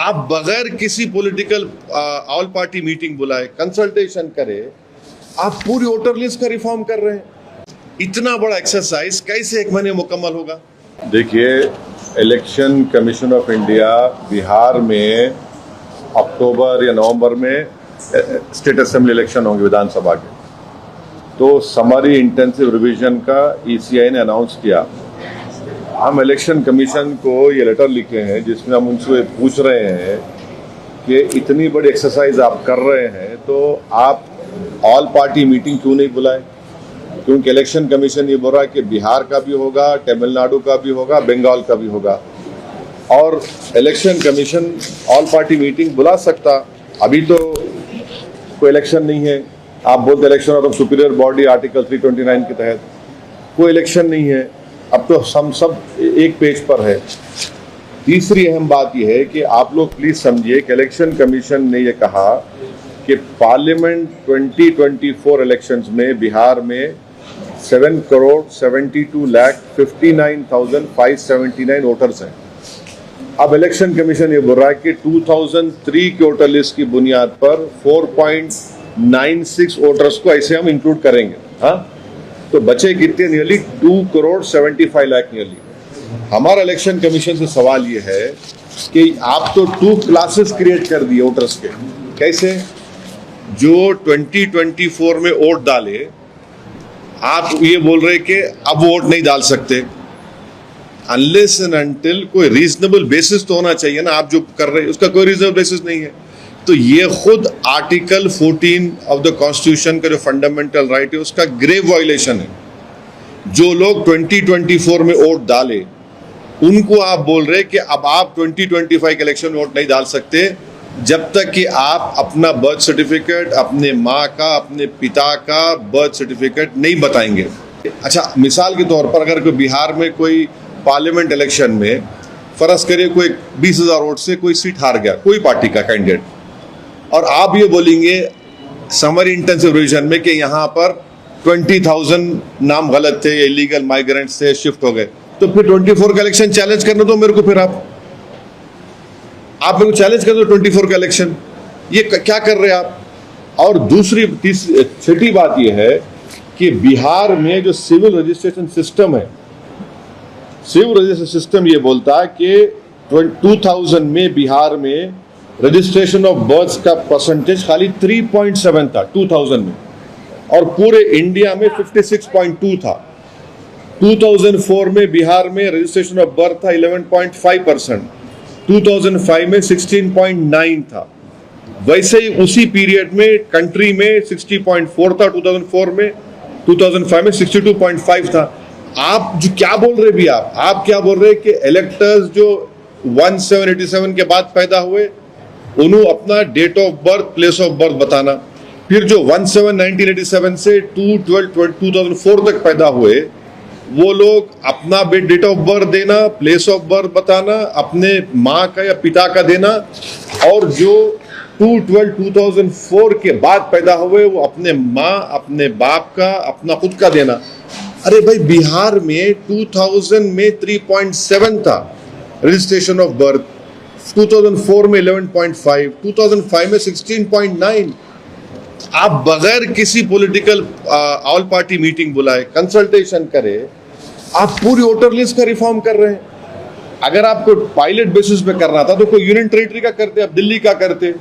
आप बगैर किसी पॉलिटिकल ऑल पार्टी मीटिंग बुलाए, कंसल्टेशन करे, आप पूरी वोटर लिस्ट का रिफॉर्म कर रहे हैं। इतना बड़ा एक्सरसाइज कैसे एक महीने मुकम्मल होगा? देखिए, election commission of India Bihar में अक्टूबर या नवंबर में स्टेट असेंबली इलेक्शन होंगे विधानसभा के, तो समरी इंटेंसिव रिवीजन का ईसीआई ने अनाउंस किया। हम इलेक्शन कमीशन को ये लेटर लिखे हैं जिसमें हम उनसे पूछ रहे हैं कि इतनी बड़ी एक्सरसाइज आप कर रहे हैं तो आप ऑल पार्टी मीटिंग क्यों नहीं बुलाए? क्योंकि इलेक्शन कमीशन ये बोल रहा है कि बिहार का भी होगा, तमिलनाडु का भी होगा, बंगाल का भी होगा, और election commission all party meeting बुला सकता। अभी तो कोई इलेक्शन नहीं है, आप बोलते election of superior body article 329 के तहत कोई इलेक्शन नहीं है। अब तो हम सब एक पेज पर है। तीसरी अहम बात यह है कि आप लोग प्लीज समझिए कि इलेक्शन कमीशन ने यह कहा कि पार्लियामेंट 2024 इलेक्शंस में बिहार में 7,72,59,579 वोटर्स हैं। अब इलेक्शन कमीशन ये बोल रहा है कि 2003 के वोटर लिस्ट की बुनियाद पर 4.96 वोटर्स को ऐसे हम इंक्लूड करेंगे। हाँ, तो बचे कितने? Nearly 2,75,00,000 nearly. हमारा इलेक्शन कमीशन से सवाल ये है कि आप तो 2 क्लासेस क्रिएट कर दिए वोटर्स के। कैसे? जो 2024 में वोट डाले, आप ये बोल रहे कि अब वोट नहीं डाल सकते। अनलेस एंड अनटिल कोई रीजनेबल बेसिस तो होना चाहिए ना। आप जो कर रहे हैं उसका कोई रीजनेबल बेसिस नहीं है। तो ये खुद आर्टिकल 14 ऑफ द कॉन्स्टिट्यूशन का जो फंडामेंटल राइट है उसका ग्रेव वायलेशन है। जो लोग 2024 में वोट डाले उनको आप बोल रहे कि अब आप 2025 के इलेक्शन में वोट नहीं डाल सकते जब तक कि आप अपना बर्थ सर्टिफिकेट, अपने माँ का, अपने पिता का बर्थ सर्टिफिकेट नहीं बताएंगे। अच्छा, मिसाल के तौर पर अगर कोई बिहार में कोई पार्लियामेंट इलेक्शन में फर्ज करिए कोई 20,000 वोट से कोई सीट हार गया, कोई पार्टी का कैंडिडेट, और आप ये बोलेंगे समरी इंटेंसिव रिवीजन में कि यहाँ पर 20,000 नाम गलत थे, इलीगल माइग्रेंट्स से शिफ्ट हो गए, तो फिर 24 का इलेक्शन चैलेंज करना दो मेरे को। फिर आप मेरे को चैलेंज कर दो 24 का इलेक्शन। ये क्या कर रहे हैं आप? और दूसरी छठी बात ये है कि बिहार में जो सिविल रजिस्ट्रेशन सिस्टम है, सिविल रजिस्ट्रेशन सिस्टम ये बोलता है कि 2000 में बिहार में रजिस्ट्रेशन ऑफ बर्थ्स का परसेंटेज खाली 3.7 था 2000 में, और पूरे इंडिया में 56.2 था। 2004 में बिहार में रजिस्ट्रेशन ऑफ बर्थ था 11.5%, 2005 में 16.9 था। वैसे ही उसी पीरियड में कंट्री में 60.4 था 2004 में, 2005 में 62.5 था। आप जो क्या बोल रहे भी आप क्या बोल रहे कि इलेक्टर्स जो 1787 के बाद पैदा हुए उन्होंने अपना date of birth, place of birth बताना, फिर जो 17/1987 से 2/12/2004 तक पैदा हुए वो लोग अपना डेट ऑफ बर्थ देना, प्लेस ऑफ बर्थ बताना, अपने माँ का या पिता का देना, और जो 2/12/2004 के बाद पैदा हुए वो अपने माँ, अपने बाप का, अपना खुद का देना। अरे भाई, बिहार में 2000 में 3.7 था रजिस्ट्रेशन ऑफ बर्थ, 2004 में 11.5, 2005 में 16.9। आप बगैर किसी पॉलिटिकल ऑल पार्टी मीटिंग बुलाए, कंसल्टेशन करे, आप पूरी वोटर लिस्ट का रिफॉर्म कर रहे हैं। अगर आपको पायलट बेसिस पे करना था तो कोई यूनियन टेरिटरी का करते, आप दिल्ली का करते,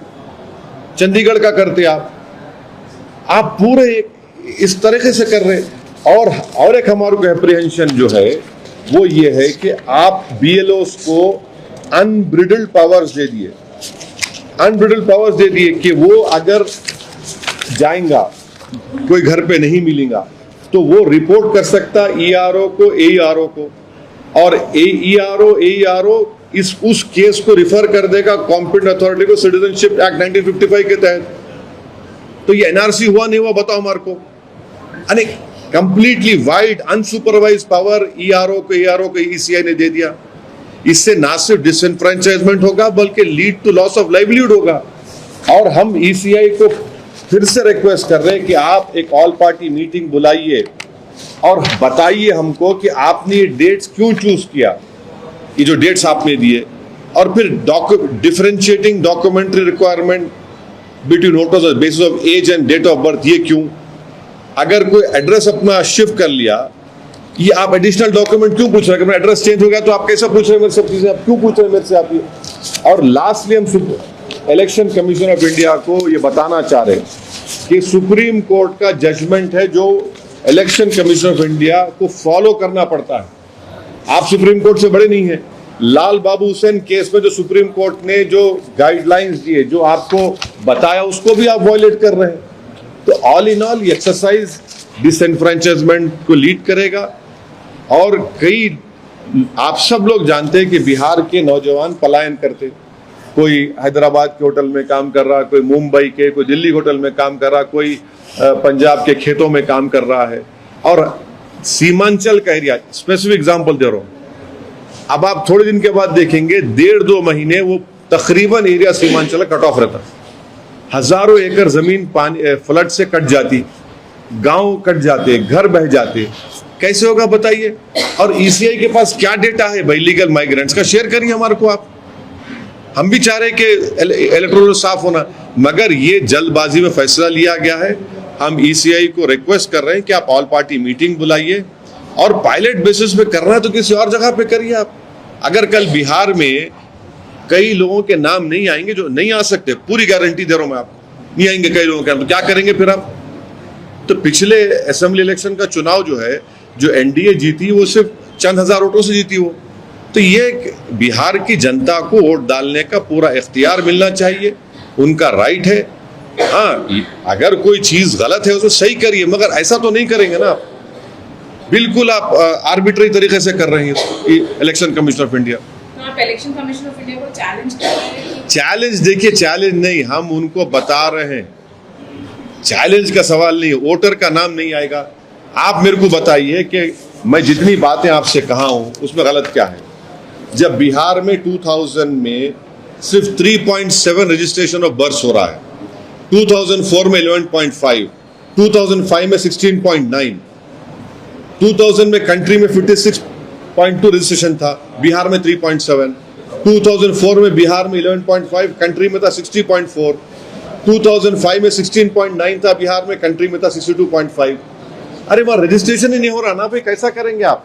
चंडीगढ़ का करते। आप पूरे इस तरीके से कर रहे। और एक हमारे को एप्रीहेंशन जो है वो ये है कि आप बीएलओस को अनब्रिडल्ड पावर्स दे दिए, कि वो अगर जाएगा, कोई घर पे नहीं मिलेगा तो वो रिपोर्ट कर सकता ईआरओ को, एईआरओ को, और एईआरओ उस केस को रिफर कर देगा कॉम्पिटेंट अथॉरिटी को सिटीजनशिप एक्ट 1955 के तहत। तो ये एनआरसी हुआ नहीं हुआ बताओ हमारे को? अरे completely wide unsupervised power ERO को ईसीआई ने दे दिया। इससे ना सिर्फ डिसएनफ्रेंचाइजमेंट होगा बल्कि lead to loss of livelihood होगा। और हम ईसीआई को फिर से रिक्वेस्ट कर रहे हैं कि आप एक ऑल पार्टी मीटिंग बुलाइए और बताइए हमको कि आपने ये डेट्स क्यों चूज किया, ये जो डेट्स आपने दिए, और फिर differentiating documentary requirement between voters on basis of age and date of birth, ये क्यों? अगर कोई एड्रेस अपना शिफ्ट कर लिया, ये आप एडिशनल डॉक्यूमेंट क्यों पूछ रहे हैं? एड्रेस चेंज हो गया तो आप कैसे पूछ रहे हैं मेरे सब चीजें? आप क्यों पूछ रहे हैं मेरे से आप ये? और लास्टली हम इलेक्शन कमीशन ऑफ इंडिया को ये बताना चाह रहे हैं कि सुप्रीम कोर्ट का जजमेंट है जो इलेक्शन कमीशन ऑफ इंडिया को फॉलो करना पड़ता है। आप सुप्रीम कोर्ट से बड़े नहीं हैं। लाल बाबू हुसैन केस में जो सुप्रीम कोर्ट ने जो गाइडलाइंस दिए, जो आपको बताया, उसको भी आप वॉयलेट कर रहे हैं। तो ऑल इन ऑल ये एक्सरसाइज डिसएनफ्रेंचाइजमेंट को लीड करेगा। और कई आप सब लोग जानते हैं कि बिहार के नौजवान पलायन करते, कोई हैदराबाद के होटल में काम कर रहा, कोई मुंबई के, कोई दिल्ली होटल में काम कर रहा, कोई पंजाब के खेतों में काम कर रहा है। और सीमांचल का एरिया, स्पेसिफिक एग्जांपल दे रहा हूं, अब आप थोड़े दिन के बाद देखेंगे 1.5-2 महीने वो तकरीबन एरिया सीमांचल कट ऑफ रहता, हजारों एकड़ जमीन पानी फ्लड से कट जाती, गांव कट जाते, घर बह जाते। कैसे होगा बताइए? और ईसीआई के पास क्या डेटा है भाई लीगल माइग्रेंट्स का? शेयर करिए हमारे को आप। हम भी चाह रहे कि इलेक्टोरल साफ होना, मगर ये जल्दबाजी में फैसला लिया गया है। हम ईसीआई को रिक्वेस्ट कर रहे हैं कि आप ऑल पार्टी मीटिंग बुलाइए और पायलट बेसिस पे करना है तो किसी और जगह पे करिए आप। अगर कल बिहार में कई लोगों के नाम नहीं आएंगे, जो नहीं आ सकते, पूरी गारंटी दे रहा हूं मैं आपको, नहीं आएंगे कई लोगों के नाम, तो क्या करेंगे फिर आप? तो पिछले असेंबली इलेक्शन का चुनाव जो है, जो एनडीए जीती, वो सिर्फ चंद हजार वोटों से जीती वो। तो ये बिहार की जनता को वोट डालने का पूरा इख्तियार मिलना चाहिए, उनका राइट है। हाँ, अगर कोई चीज गलत है उसको सही करिए, मगर ऐसा तो नहीं करेंगे ना आप। बिल्कुल आप आर्बिट्री तरीके से कर रहे हैं इलेक्शन कमीशन ऑफ इंडिया। तो आप इलेक्शन कमीशन ऑफ इंडिया को चैलेंज कर रहे हैं? चैलेंज देखिए, चैलेंज नहीं, हम उनको बता रहे हैं, चैलेंज का सवाल नहीं, वोटर का नाम नहीं आएगा। आप मेरे को बताइए कि मैं जितनी बातें आपसे कहा हूं उसमें गलत क्या है? जब बिहार में 2000 में सिर्फ 3.7 रजिस्ट्रेशन ऑफ बर्थ हो रहा है, 2004 में 11.5, 2005 में 16.9, 2000 में कंट्री में 56.2 रजिस्ट्रेशन था, बिहार में 3.7, 2004 में बिहार में 11.5, कंट्री में था 60.4, 2005 में 16.9 था, बिहार में, कंट्री में था 62.5। अरे वहां रजिस्ट्रेशन ही नहीं हो रहा ना भाई, कैसा करेंगे आप?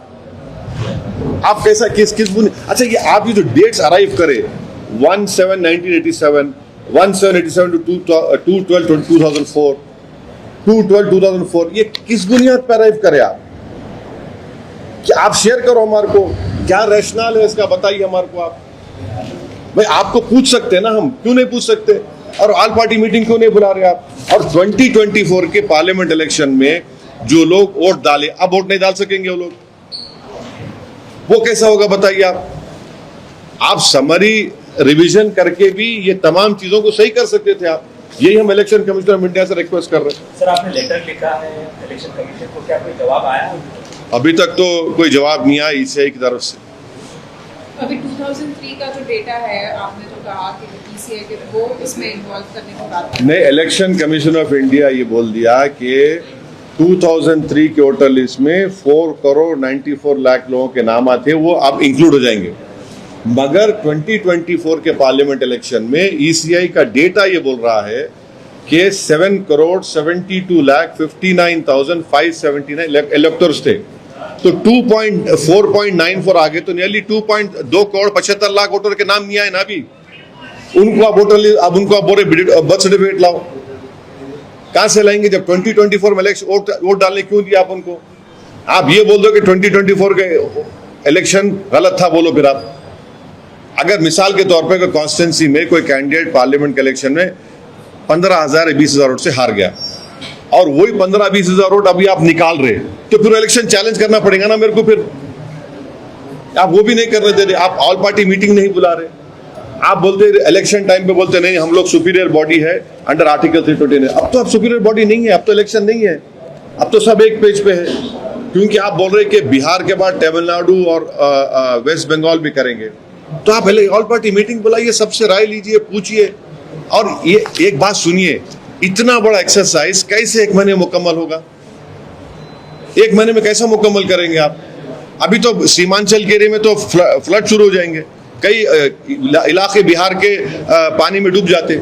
आप कैसा किस अच्छा, ये आप ये जो डेट्स अराइव करे 1/7/1987, 1/7/87 to 2/12/2004, 2/12/2004, ये किस बुनियाद पर अराइव करे आप? क्या आप शेयर करो हमारे को, क्या रैशनल है इसका, बताइए हमारे को आप। भाई आपको पूछ सकते हैं ना, हम क्यों नहीं पूछ सकते? और ऑल पार्टी मीटिंग क्यों नहीं बुला रहे आप? और 2024 के पार्लियामेंट इलेक्शन में जो लोग वोट डाले, अब वोट नहीं डाल सकेंगे वो लोग, वो कैसा होगा बताइए आप समरी रिवीजन करके भी ये तमाम चीजों को सही कर सकते थे आप। यही हम इलेक्शन कमीशन ऑफ इंडिया से रिक्वेस्ट कर रहे हैं। सर, आपने लेटर लिखा है इलेक्शन कमीशन को, क्या कोई जवाब आया? अभी तक तो कोई जवाब नहीं आया ईसीआई की तरफ से। अभी 2003 का जो डेटा है, आपने जो कहा कि ईसीआई के वो इसमें इन्वॉल्व करने की बात है। नहीं, इलेक्शन कमीशन ऑफ इंडिया ये बोल दिया कि 2003 के वोटर लिस्ट में 4,94,00,000 लोगों के नाम आते, वो अब इंक्लूड हो जाएंगे। मगर 2024 के पार्लियामेंट इलेक्शन में ईसीआई का डेटा ये बोल रहा है कि 7,72,59,579 इलेक्टर्स थे। तो 4.94 आगे, तो नियरली 2,75,00,000 वोटर के नाम नहीं आए ना अभी। उनको आप वोटर लिस्ट, अब उनको आप बोल रहे बर्थ सर्टिफिकेट लाओ, कहां से लाएंगे? जब 2024 में इलेक्शन वोट डालने क्यों दिया आप उनको? आप ये बोल दो कि 2024 के इलेक्शन गलत था, बोलो फिर आप। अगर मिसाल के तौर पे कॉन्स्टिट्यूंसी में कोई कैंडिडेट पार्लियामेंट के इलेक्शन में 15,000 या 20,000 वोट से हार गया, और वही 15-20,000 वोट अभी आप निकाल रहे, तो फिर इलेक्शन चैलेंज करना पड़ेगा ना मेरे को। फिर आप वो भी नहीं करने दे रहे, आप ऑल पार्टी मीटिंग नहीं बुला रहे। आप बोलते इलेक्शन टाइम पे बोलते नहीं हम लोग सुपीरियर बॉडी है अंडर आर्टिकल 329। अब तो आप सुपीरियर बॉडी नहीं है, अब तो इलेक्शन नहीं है, अब तो सब एक पेज पे है। क्योंकि आप बोल रहे कि बिहार के बाद तमिलनाडु और वेस्ट बंगाल भी करेंगे, तो आप ऑल पार्टी मीटिंग बुलाइए, सबसे राय लीजिए, पूछिए। और ये एक बात सुनिए, इतना बड़ा एक्सरसाइज कैसे एक महीने मुकम्मल होगा? एक महीने में कैसा मुकम्मल करेंगे आप? अभी तो सीमांचल के एरिया में तो फ्लड शुरू हो जाएंगे, कई इलाके बिहार के पानी में डूब जाते।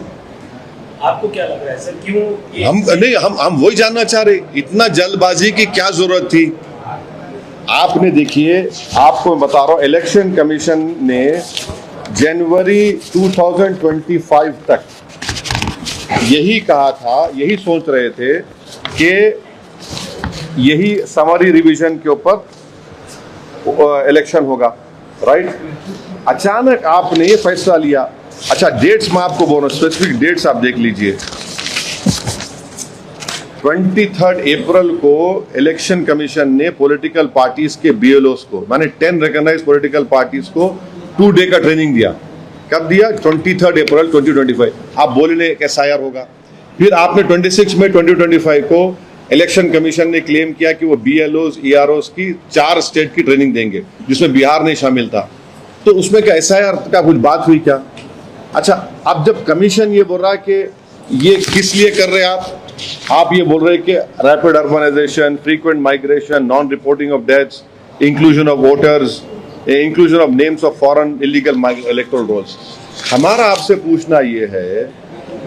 आपको क्या लग रहा है सर, क्यों ये हम वही जानना चाह रहे, इतना जल्दबाजी की क्या जरूरत थी? आपने देखिए, आपको मैं बता रहा हूं, इलेक्शन कमीशन ने जनवरी 2025 तक यही कहा था, यही सोच रहे थे कि यही समरी रिवीजन के ऊपर इलेक्शन होगा, राइट? अचानक आपने ये फैसला लिया। अच्छा, डेट्स मैं आपको बोल रहा हूं, स्पेसिफिक डेट्स आप देख लीजिए। 23 अप्रैल को इलेक्शन कमीशन ने पॉलिटिकल पार्टीज के BLOs को, माने 10 रिकॉग्नाइज्ड पॉलिटिकल पार्टीज को 2 डे का ट्रेनिंग दिया। कब दिया? 23 अप्रैल 2025। आप बोले एक SIR होगा। फिर आपने 26 मई 2025 को इलेक्शन कमीशन ने क्लेम किया कि वो BLOs, EROs की 4 स्टेट की ट्रेनिंग देंगे, जिसमें बिहार नहीं शामिल था। तो उसमें क्या SIR का कुछ बात हुई क्या? अच्छा, अब जब कमीशन ये बोल रहा है कि ये किस लिए कर रहे हैं आप ये बोल रहे हैं कि rapid urbanisation, frequent migration, non reporting of deaths, inclusion of voters, inclusion of names of foreign illegal electoral rolls. हमारा आपसे पूछना ये है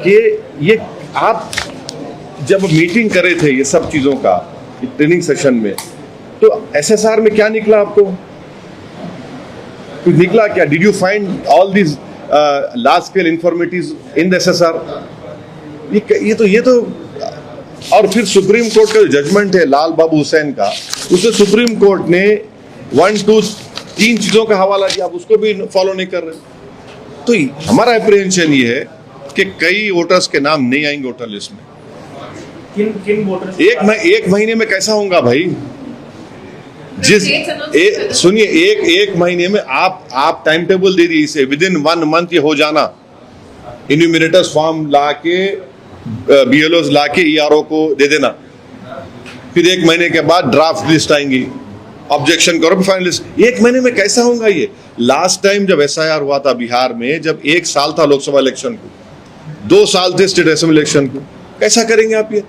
कि ये आप जब मीटिंग करे थे ये सब चीजों का ट्रेनिंग सेशन में, तो SSR में क्या निकला? आपको कुछ निकला क्या? Did you find all this large scale informatives in the SSR? ये तो और फिर सुप्रीम कोर्ट का जो जजमेंट है लाल बाबू हुसैन का, उससे सुप्रीम कोर्ट ने 1, 2, 3 चीजों का हवाला दिया, आप उसको भी फॉलो नहीं कर रहे। तो हमारा अप्रीहेंशन ये है कि कई वोटर्स के नाम नहीं आएंगे वोटर लिस्ट में। किन वोटर्स? एक महीने में कैसा होगा भाई? सुनिए, एक महीने में आप टाइम टेबल दे दिए इसे, विद इन 1 मंथ ये हो जाना। इन्यूमिनेटर्स फॉर्म ला के, BLOs ला के ERO को दे देना, फिर 1 महीने के बाद ड्राफ्ट लिस्ट आएंगी, ऑब्जेक्शन करो, फाइनल लिस्ट। 1 महीने में कैसा होगा ये? लास्ट टाइम जब SIR हुआ था बिहार में, जब 1 साल था लोकसभा इलेक्शन को, 2 साल थे स्टेट असेंबली इलेक्शन को, कैसा करेंगे आप ये?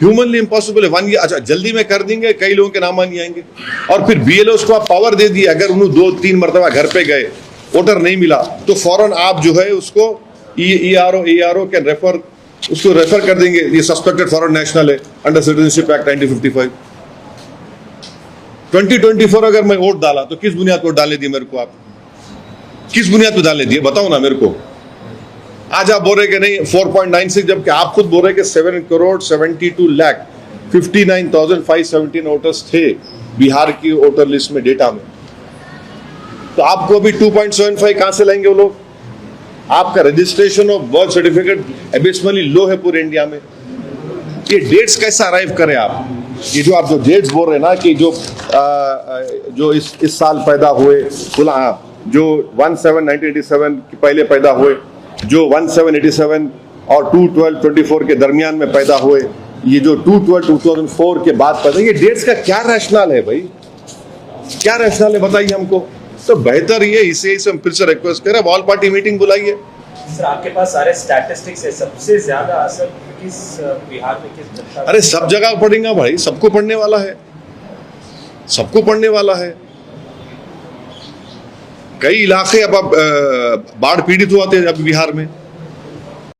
ह्यूमनली इम्पॉसिबल है। 1 ईयर, अच्छा जल्दी में कर देंगे, कई लोगों के नाम नहीं आएंगे। और फिर BLOs को आप पावर दे दिए, अगर उन्होंने 2-3 मरतबा घर पे गए, वोटर नहीं मिला, तो फौरन आप जो है उसको ERO कैन रेफर, उसको रेफर कर देंगे, ये सस्पेक्टेड फॉरेन नेशनल है अंडर सिटीजनशिप एक्ट 1955। 2024 अगर मैं वोट डाला तो किस बुनियाद पर डालने दिए मेरे को? आप किस बुनियाद पर डालने दिए, बताओ ना मेरे को। आज आप बोल रहे कि नहीं 4.96, जबकि आप खुद बोल रहे कि 7,72,59,517 वोटर्स थे बिहार की वोटर लिस्ट में, डेटा में। तो आपको अभी 2.75 कहां से लाएंगे वो लोग? आपका रजिस्ट्रेशन ऑफ बर्थ सर्टिफिकेट एबिसमली लो है पूरे इंडिया में। ये डेट्स कैसा अराइव करें आप? ये जो आप जो डेट्स बोल रहे हैं ना कि जो इस साल पैदा हुए, जो 1/7/1987 के पहले पैदा हुए, जो 1/7/87 और 2/12/24 के दरमियान में पैदा हुए, ये जो 2/12/2004 के बाद पैदा, ये डेट्स का क्या रैशनल है भाई? क्या रैशनल है बताइए हमको। तो बेहतर ये इसे हम फिर से रिक्वेस्ट करें, ऑल पार्टी मीटिंग बुलाइए। सर, आपके पास सारे स्टैटिस्टिक्स है, सबसे ज्यादा असर किस बिहार में, किस जनता? अरे सब जगह पड़ेगा भाई, सबको पढ़ने वाला है, सबको पढ़ने वाला है। कई इलाके अब बाढ़ पीड़ित हुए थे अब बिहार में,